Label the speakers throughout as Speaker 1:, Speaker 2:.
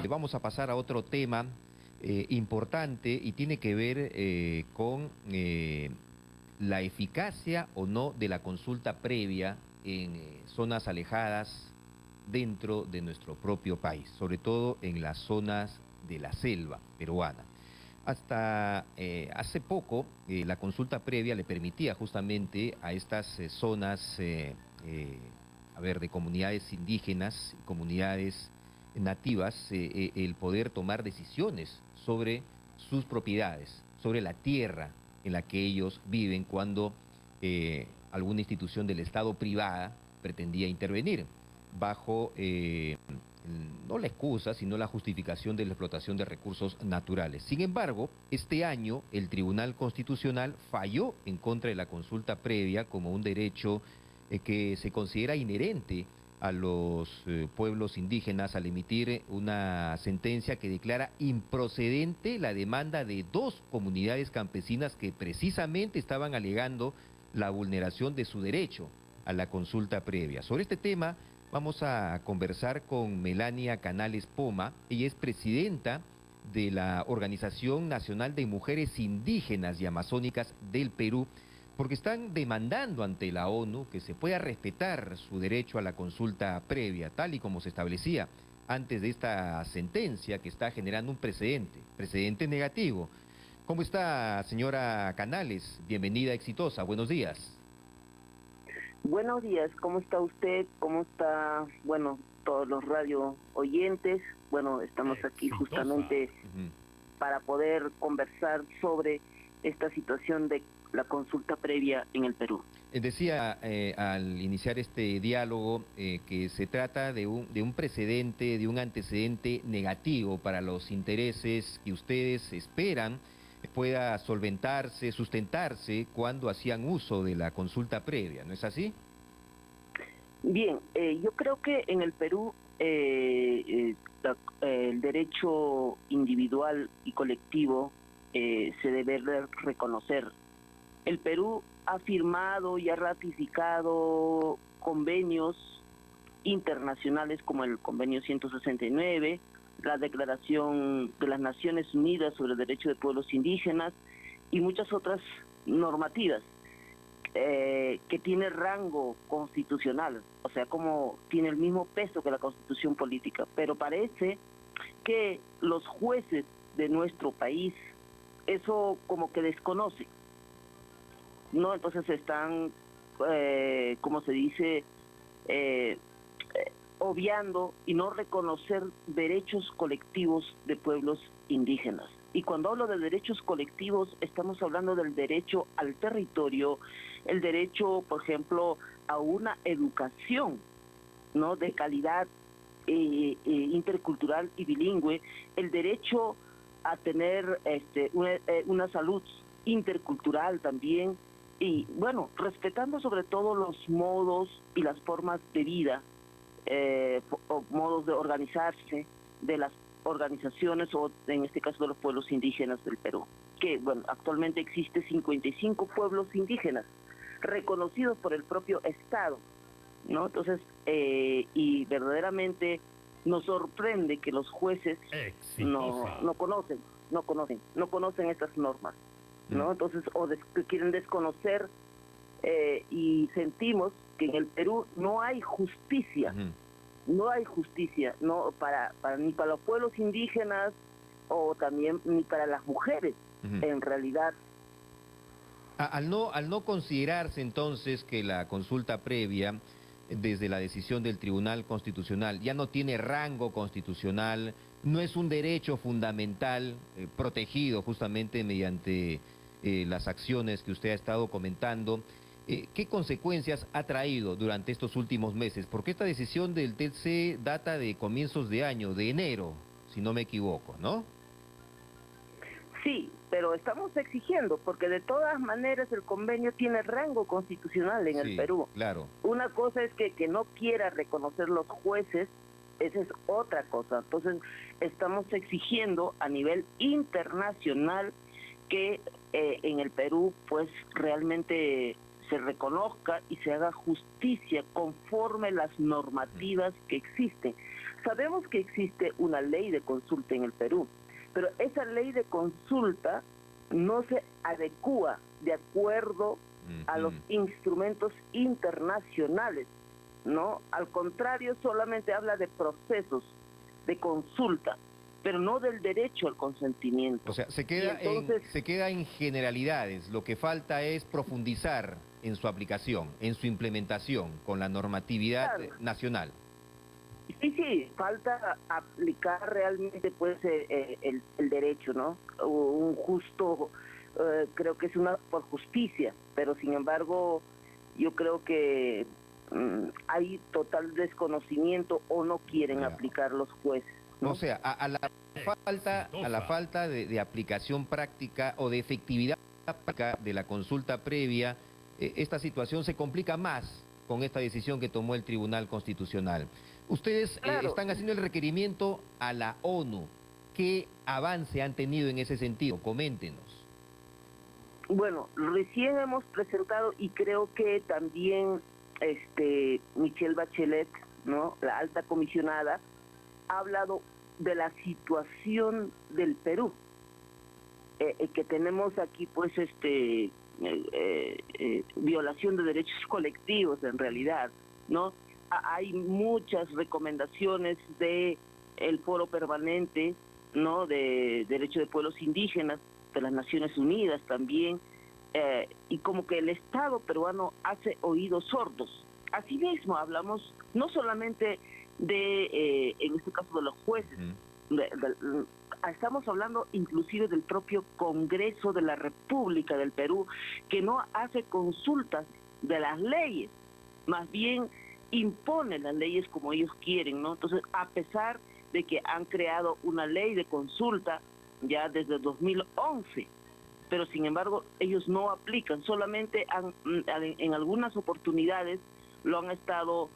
Speaker 1: Vamos a pasar a otro tema importante y tiene que ver con la eficacia o no de la consulta previa en zonas alejadas dentro de nuestro propio país, sobre todo en las zonas de la selva peruana. Hasta hace poco, la consulta previa le permitía justamente a estas zonas de comunidades indígenas, comunidades nativas, el poder tomar decisiones sobre sus propiedades, sobre la tierra en la que ellos viven cuando alguna institución del Estado privada pretendía intervenir bajo no la excusa, sino la justificación de la explotación de recursos naturales. Sin embargo, este año el Tribunal Constitucional falló en contra de la consulta previa como un derecho que se considera inherente a los pueblos indígenas al emitir una sentencia que declara improcedente la demanda de dos comunidades campesinas que precisamente estaban alegando la vulneración de su derecho a la consulta previa. Sobre este tema vamos a conversar con Melania Canales Poma. Ella es presidenta de la Organización Nacional de Mujeres Indígenas y Amazónicas del Perú, porque están demandando ante la ONU que se pueda respetar su derecho a la consulta previa, tal y como se establecía antes de esta sentencia que está generando un precedente negativo. ¿Cómo está, señora Canales? Bienvenida, exitosa. Buenos días.
Speaker 2: Buenos días, ¿cómo está usted? ¿Cómo está, todos los radio oyentes? Bueno, estamos aquí justamente para poder conversar sobre esta situación de la consulta previa en el Perú.
Speaker 1: Decía al iniciar este diálogo que se trata de un precedente, de un antecedente negativo para los intereses que ustedes esperan pueda solventarse, sustentarse cuando hacían uso de la consulta previa, ¿no es así?
Speaker 2: Bien, yo creo que en el Perú el derecho individual y colectivo se debe reconocer. El Perú ha firmado y ha ratificado convenios internacionales como el Convenio 169, la Declaración de las Naciones Unidas sobre el Derecho de Pueblos Indígenas y muchas otras normativas que tiene rango constitucional, o sea, como tiene el mismo peso que la Constitución política, pero parece que los jueces de nuestro país eso como que desconocen, ¿no? Entonces están, como se dice, obviando y no reconocer derechos colectivos de pueblos indígenas. Y cuando hablo de derechos colectivos, estamos hablando del derecho al territorio, el derecho, por ejemplo, a una educación, ¿no?, de calidad intercultural y bilingüe, el derecho a tener una salud intercultural también, y bueno, respetando sobre todo los modos y las formas de vida, o modos de organizarse de las organizaciones o en este caso de los pueblos indígenas del Perú, que bueno, actualmente existe 55 pueblos indígenas reconocidos por el propio Estado, ¿no? Entonces, y verdaderamente nos sorprende que los jueces no conocen estas normas, ¿no? Entonces, que quieren desconocer, y sentimos que en el Perú no hay justicia, no hay justicia, no ni para los pueblos indígenas o también ni para las mujeres, en realidad.
Speaker 1: Al no considerarse entonces que la consulta previa, desde la decisión del Tribunal Constitucional, ya no tiene rango constitucional, no es un derecho fundamental protegido justamente mediante las acciones que usted ha estado comentando, ¿qué consecuencias ha traído durante estos últimos meses? Porque esta decisión del TC data de comienzos de año, de enero, si no me equivoco, ¿no?
Speaker 2: Sí, pero estamos exigiendo, porque de todas maneras el convenio tiene rango constitucional en el Perú.
Speaker 1: Claro.
Speaker 2: Una cosa es que no quiera reconocer los jueces, esa es otra cosa. Entonces, estamos exigiendo a nivel internacional que en el Perú, pues, realmente se reconozca y se haga justicia conforme las normativas que existen. Sabemos que existe una ley de consulta en el Perú, pero esa ley de consulta no se adecúa de acuerdo a los instrumentos internacionales, ¿no? Al contrario, solamente habla de procesos de consulta, pero no del derecho al consentimiento.
Speaker 1: O sea, se queda en generalidades. Lo que falta es profundizar en su aplicación, en su implementación con la normatividad nacional.
Speaker 2: Sí, falta aplicar realmente pues el derecho, ¿no? Un justo, creo que es una por justicia, pero sin embargo yo creo que hay total desconocimiento o no quieren aplicar los jueces, ¿no?
Speaker 1: O sea, a la falta de aplicación práctica o de efectividad práctica de la consulta previa, esta situación se complica más con esta decisión que tomó el Tribunal Constitucional. Ustedes están haciendo el requerimiento a la ONU. ¿Qué avance han tenido en ese sentido? Coméntenos.
Speaker 2: Bueno, recién hemos presentado y creo que también Michelle Bachelet, ¿no?, la alta comisionada, ha hablado de la situación del Perú, que tenemos aquí pues violación de derechos colectivos en realidad, ¿no? Hay muchas recomendaciones de el Foro Permanente, ¿no?, de Derecho de Pueblos Indígenas, de las Naciones Unidas también, y como que el Estado peruano hace oídos sordos. Asimismo hablamos no solamente de, en este caso, de los jueces, estamos hablando inclusive del propio Congreso de la República del Perú, que no hace consultas de las leyes, más bien impone las leyes como ellos quieren, ¿no? Entonces, a pesar de que han creado una ley de consulta ya desde 2011, pero sin embargo ellos no aplican, solamente en algunas oportunidades lo han estado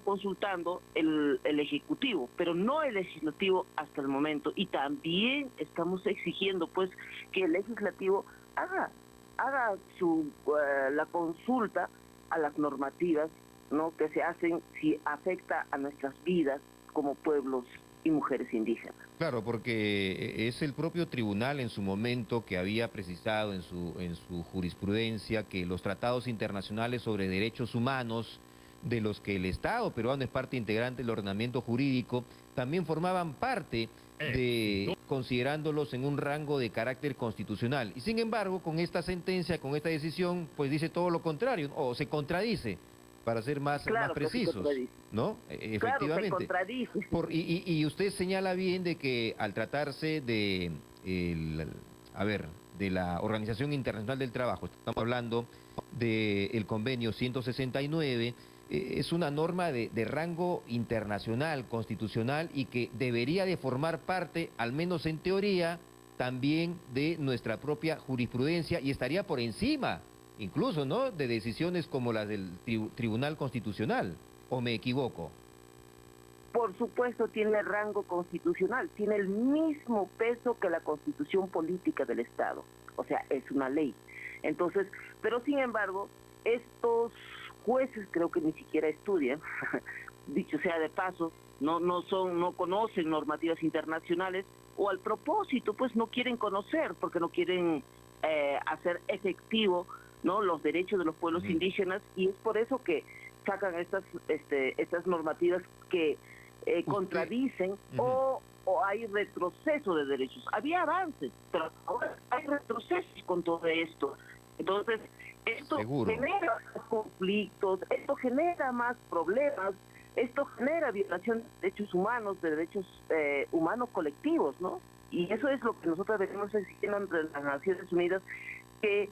Speaker 2: consultando el Ejecutivo, pero no el Legislativo hasta el momento. Y también estamos exigiendo pues que el Legislativo haga la consulta a las normativas, ¿no?, que se hacen si afecta a nuestras vidas como pueblos y mujeres indígenas.
Speaker 1: Claro, porque es el propio tribunal en su momento que había precisado en su jurisprudencia que los tratados internacionales sobre derechos humanos, de los que el Estado peruano es parte integrante del ordenamiento jurídico, también formaban parte de considerándolos en un rango de carácter constitucional. Y sin embargo, con esta sentencia, con esta decisión, pues dice todo lo contrario, o se contradice, para ser más precisos, ¿no? Efectivamente.
Speaker 2: Claro, se contradice.
Speaker 1: Y usted señala bien de que al tratarse de la Organización Internacional del Trabajo, estamos hablando del convenio 169, es una norma de rango internacional, constitucional, y que debería de formar parte, al menos en teoría, también de nuestra propia jurisprudencia, y estaría por encima, incluso, ¿no?, de decisiones como las del Tribunal Constitucional, ¿o me equivoco?
Speaker 2: Por supuesto tiene rango constitucional, tiene el mismo peso que la Constitución Política del Estado, o sea, es una ley. Entonces, pero sin embargo, estos jueces creo que ni siquiera estudian, dicho sea de paso, no conocen normativas internacionales, o al propósito pues no quieren conocer porque no quieren hacer efectivo, ¿no?, los derechos de los pueblos indígenas, y es por eso que sacan estas normativas que contradicen o hay retroceso de derechos. Había avances, pero ahora hay retrocesos con todo esto. Entonces, esto genera conflictos, esto genera más problemas, esto genera violación de derechos humanos, de derechos humanos colectivos, ¿no? Y eso es lo que nosotros venimos exigiendo ante las Naciones Unidas, que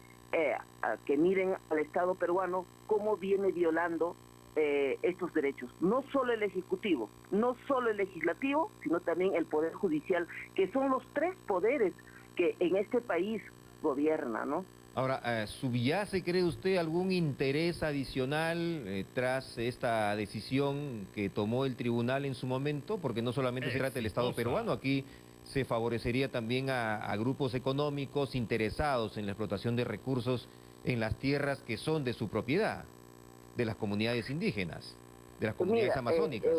Speaker 2: miren al Estado peruano cómo viene violando estos derechos. No solo el Ejecutivo, no solo el Legislativo, sino también el Poder Judicial, que son los tres poderes que en este país gobiernan, ¿no?
Speaker 1: Ahora, ¿subyace, cree usted, algún interés adicional tras esta decisión que tomó el tribunal en su momento? Porque no solamente se trata del Estado peruano, aquí se favorecería también a grupos económicos interesados en la explotación de recursos en las tierras que son de su propiedad, de las comunidades indígenas, de las comunidades amazónicas.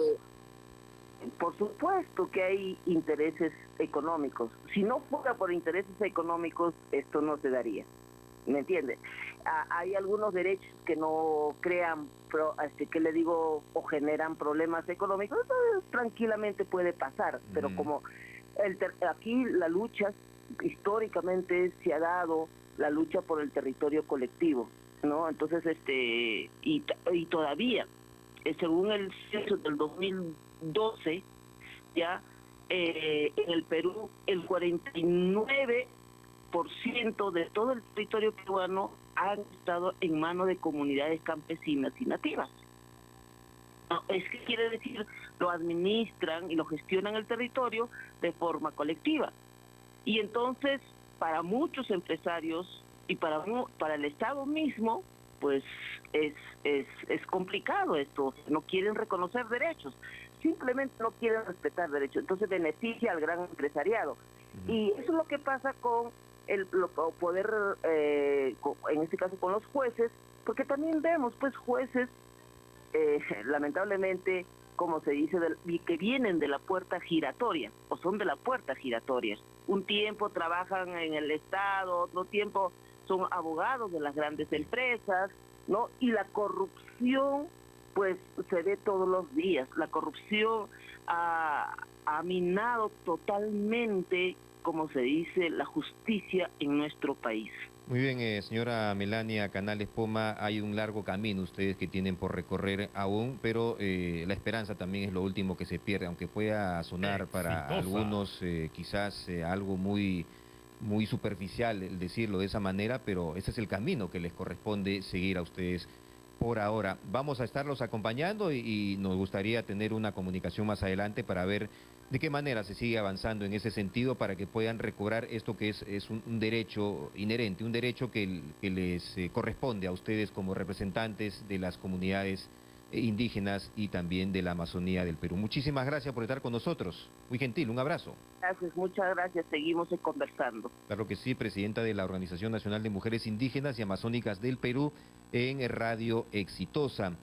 Speaker 2: Por supuesto que hay intereses económicos. Si no fuera por intereses económicos, esto no se daría. ¿Me entiende? Hay algunos derechos que no crean, que le digo, o generan problemas económicos. Eso tranquilamente puede pasar, pero como aquí la lucha históricamente se ha dado la lucha por el territorio colectivo, ¿no? Entonces, y todavía, según el censo del 2012, ya en el Perú el 49% de todo el territorio peruano han estado en manos de comunidades campesinas y nativas. No, es que quiere decir, lo administran y lo gestionan el territorio de forma colectiva. Y entonces, para muchos empresarios y para el Estado mismo, pues es complicado esto. No quieren reconocer derechos, simplemente no quieren respetar derechos. Entonces beneficia al gran empresariado. Y eso es lo que pasa con el poder, en este caso con los jueces, porque también vemos pues jueces, lamentablemente, como se dice, que vienen de la puerta giratoria, o son de la puerta giratoria. Un tiempo trabajan en el Estado, otro tiempo son abogados de las grandes empresas, ¿no? Y la corrupción, pues, se ve todos los días. La corrupción ha minado totalmente, como se dice, la justicia en nuestro país.
Speaker 1: Muy bien, señora Melania Canales Poma, hay un largo camino ustedes que tienen por recorrer aún, pero la esperanza también es lo último que se pierde, aunque pueda sonar para algunos quizás algo muy superficial el decirlo de esa manera, pero ese es el camino que les corresponde seguir a ustedes por ahora. Vamos a estarlos acompañando y nos gustaría tener una comunicación más adelante para ver de qué manera se sigue avanzando en ese sentido para que puedan recobrar esto que es un derecho inherente, un derecho que les corresponde a ustedes como representantes de las comunidades indígenas y también de la Amazonía del Perú. Muchísimas gracias por estar con nosotros. Muy gentil, un abrazo.
Speaker 2: Gracias, muchas gracias. Seguimos conversando.
Speaker 1: Claro que sí, presidenta de la Organización Nacional de Mujeres Indígenas y Amazónicas del Perú en Radio Exitosa.